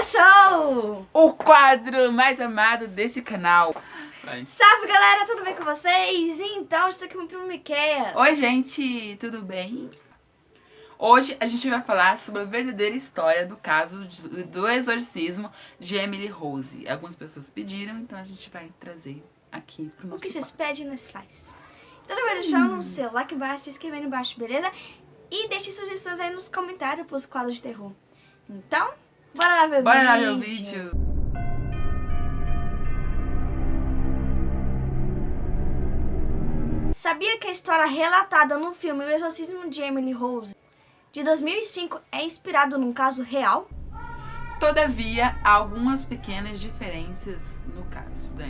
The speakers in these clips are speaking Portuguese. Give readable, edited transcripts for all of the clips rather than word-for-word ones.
Começou! O quadro mais amado desse canal. Vai. Salve galera, tudo bem com vocês? Então, estou aqui com o primo Miquel. Oi gente, tudo bem? Hoje a gente vai falar sobre a verdadeira história do caso do exorcismo de Emily Rose. Algumas pessoas pediram, então a gente vai trazer aqui pro nosso O que vocês quadro. pedem, nós faz. Então vai deixando o seu like embaixo, se inscrevendo embaixo, beleza? E deixe sugestões aí nos comentários pros quadros de terror. Então, bora lá ver o vídeo. Bora lá ver o vídeo. Sabia que a história relatada no filme O Exorcismo de Emily Rose, de 2005, é inspirado num caso real? Todavia, há algumas pequenas diferenças no caso da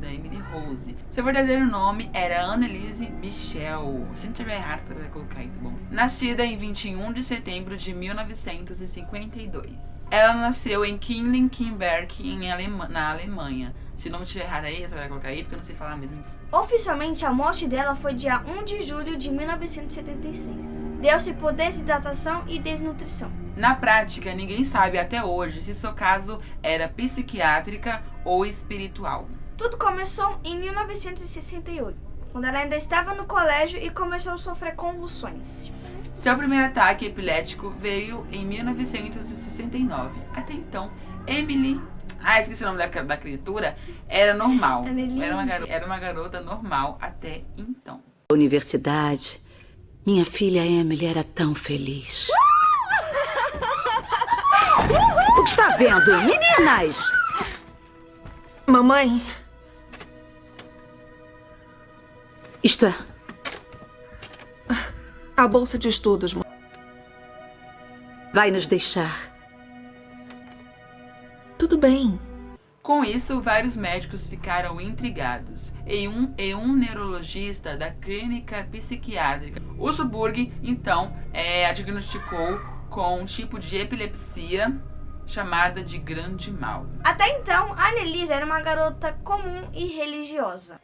Emily Rose. Seu verdadeiro nome era Annelise Michel. Se não tiver errado, você vai colocar aí, tá bom? Nascida em 21 de setembro de 1952. Ela nasceu em Klinkenberg, na Alemanha. Se não tiver errado aí, você vai colocar aí, porque eu não sei falar mesmo. Oficialmente, a morte dela foi dia 1 de julho de 1976. Deu-se por desidratação e desnutrição. Na prática, ninguém sabe até hoje se seu caso era psiquiátrica ou espiritual. Tudo começou em 1968, quando ela ainda estava no colégio e começou a sofrer convulsões. Seu primeiro ataque epilético veio em 1969. Até então, Emily... esqueci o nome da criatura. Era normal. Era uma garota normal até então. Universidade, minha filha Emily era tão feliz. O que está vendo, meninas? Mamãe, Isto é, a bolsa de estudos. vai nos deixar. Tudo bem. Com isso, vários médicos ficaram intrigados e um neurologista da clínica psiquiátrica, o Suburg, então, a diagnosticou com um tipo de epilepsia chamada de grande mal. Até então, a Annelise era uma garota comum e religiosa.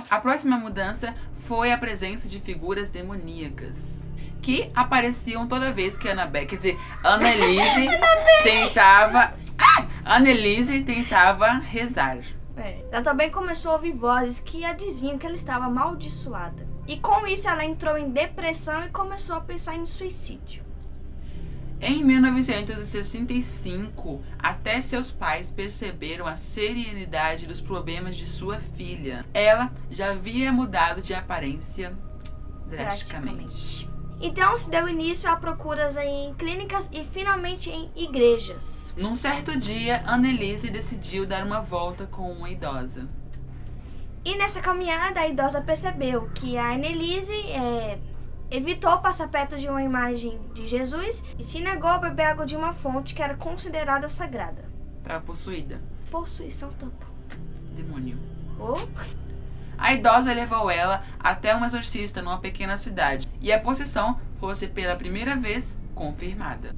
A próxima mudança foi a presença de figuras demoníacas que apareciam toda vez que Annelise tentava rezar. Ela também começou a ouvir vozes que a diziam que ela estava amaldiçoada. E com isso ela entrou em depressão e começou a pensar em suicídio. Em 1965, até seus pais perceberam a seriedade dos problemas de sua filha. Ela já havia mudado de aparência drasticamente. Então se deu início a procuras em clínicas e finalmente em igrejas. Num certo dia, Annelise decidiu dar uma volta com uma idosa. E nessa caminhada a idosa percebeu que a Annelise evitou passar perto de uma imagem de Jesus e se negou a beber água de uma fonte que era considerada sagrada. Estava possuída. Possuição total. Demônio. Oh. A idosa levou ela até um exorcista numa pequena cidade e a possessão fosse pela primeira vez confirmada.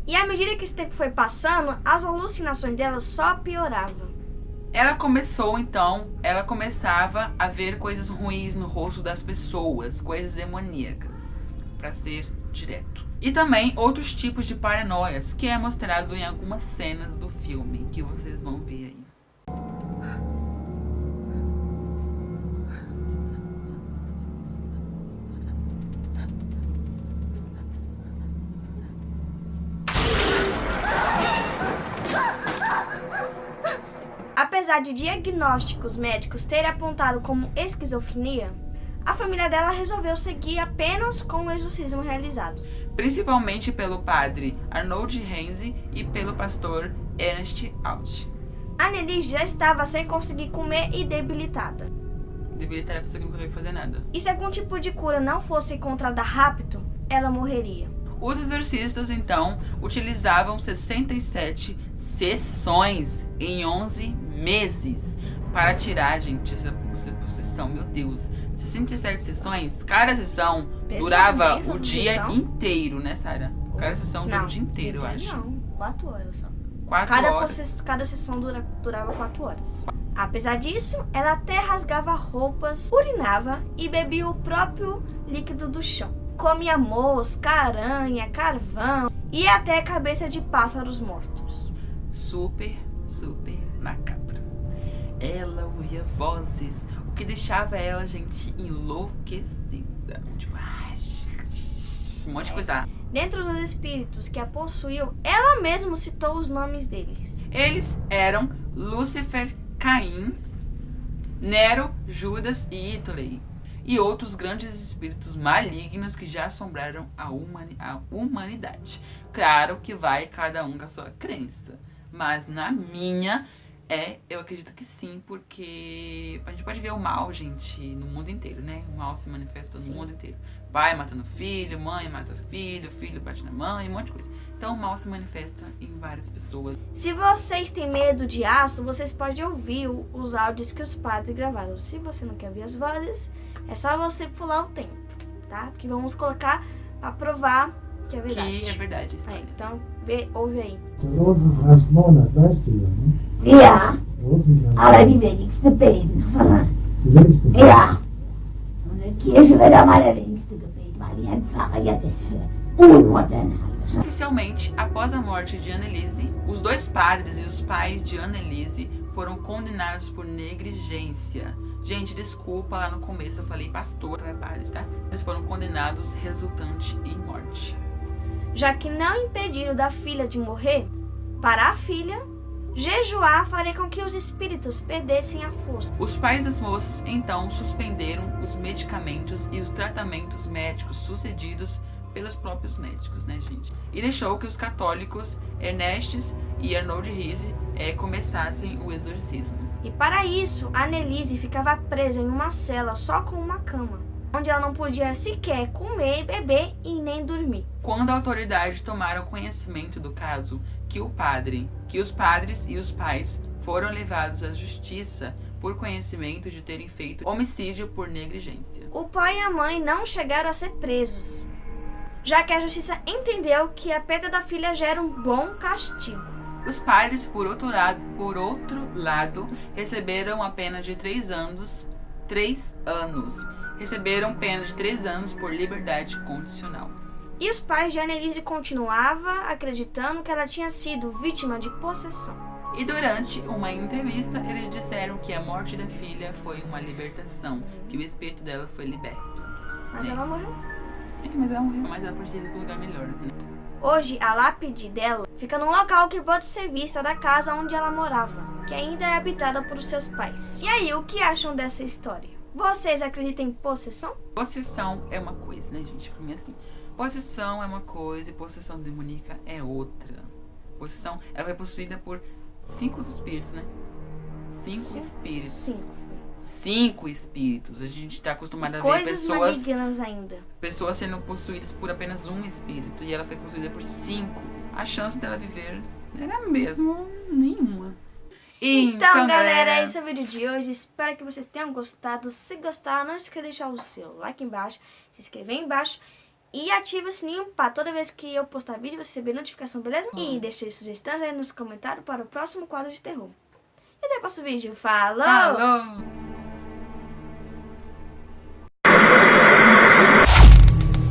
E à medida que esse tempo foi passando, as alucinações dela só pioravam. Ela começava a ver coisas ruins no rosto das pessoas, coisas demoníacas, para ser direto. E também outros tipos de paranoias, que é mostrado em algumas cenas do filme, que vocês vão ver aí. Apesar de diagnósticos médicos terem apontado como esquizofrenia, a família dela resolveu seguir apenas com o exorcismo realizado. Principalmente pelo padre Arnold Henze e pelo pastor Ernst Alt. A Annelise já estava sem conseguir comer e debilitada. Debilitada a pessoa que não consegue fazer nada. E se algum tipo de cura não fosse encontrada rápido, ela morreria. Os exorcistas, então, utilizavam 67 sessões em 11 meses para tirar, gente, essa possessão. Meu Deus, 67 sessões, cada sessão durava o dia inteiro, né, Sara? Cada sessão dura o dia inteiro, eu acho. Não, 4 horas só. 4 horas. Cada sessão durava 4 horas. Apesar disso, ela até rasgava roupas, urinava e bebia o próprio líquido do chão. comia mosca, aranha, carvão e até cabeça de pássaros mortos. Super, super macabro. Ela ouvia vozes, o que deixava ela, gente, enlouquecida. Tipo, um monte de coisa. Dentro dos espíritos que a possuíam, ela mesma citou os nomes deles. Eles eram Lúcifer, Caim, Nero, Judas e Hitler, e outros grandes espíritos malignos que já assombraram a humanidade. Claro que vai cada um com a sua crença, mas na minha, eu acredito que sim, porque a gente pode ver o mal, gente, no mundo inteiro, né? O mal se manifesta no mundo inteiro. Pai matando filho, mãe mata filho, filho bate na mãe, um monte de coisa. Então o mal se manifesta em várias pessoas. Se vocês têm medo de aço, vocês podem ouvir os áudios que os padres gravaram. Se você não quer ouvir as vozes, é só você pular o tempo, tá? Porque vamos colocar pra provar que é verdade. Que é verdade, isso. Então, ouve aí. Rosengrasmonat, weißt du ja, ne? Ja, Rosengrasmonat. aber die wenigste beten. Die wenigsten. Ja. Und in der Kirche wird am allerwenigsten gebeten, weil die ein Pfarrer ja das für unmodern hat. Oficialmente, após a morte de Anneliese, os dois padres e os pais de Anneliese foram condenados por negligência. Gente, desculpa, lá no começo eu falei pastor, é padre, tá? Eles foram condenados resultante em morte. Já que não impediram da filha de morrer, para a filha, jejuar faria com que os espíritos perdessem a força. Os pais das moças, então, suspenderam os medicamentos e os tratamentos médicos sucedidos pelos próprios médicos, né, gente? E deixou que os católicos Ernestes e Arnold Riese começassem o exorcismo. E para isso, Anneliese ficava presa em uma cela só com uma cama, onde ela não podia sequer comer, beber e nem dormir. Quando a autoridade tomaram conhecimento do caso, que os padres e os pais foram levados à justiça por conhecimento de terem feito homicídio por negligência. O pai e a mãe não chegaram a ser presos, já que a justiça entendeu que a perda da filha gera um bom castigo. Os padres, por outro lado, receberam a pena de 3 anos. Receberam pena de 3 anos por liberdade condicional. E os pais de Anneliese continuavam acreditando que ela tinha sido vítima de possessão. E durante uma entrevista, eles disseram que a morte da filha foi uma libertação, que o espírito dela foi liberto. Mas ela morreu. Mas ela morreu, mas ela pode ir para um lugar melhor, né? Hoje, a lápide dela fica num local que pode ser vista da casa onde ela morava, que ainda é habitada por seus pais. E aí, o que acham dessa história? Vocês acreditam em possessão? Possessão é uma coisa, né, gente? Pra mim, assim, possessão é uma coisa e possessão demoníaca é outra. Possessão, ela foi possuída por 5 espíritos, né? 5 espíritos. 5 espíritos. A gente tá acostumado a ver pessoas malignas ainda. Pessoas sendo possuídas por apenas um espírito. E ela foi possuída por 5. A chance dela viver era mesmo nenhuma. Então, galera, esse é o vídeo de hoje. Espero que vocês tenham gostado. Se gostaram, não esqueça de deixar o seu like embaixo, se inscrever embaixo e ative o sininho para toda vez que eu postar vídeo você receber notificação, beleza? E deixe sugestões aí nos comentários para o próximo quadro de terror. E até o próximo vídeo. Falou!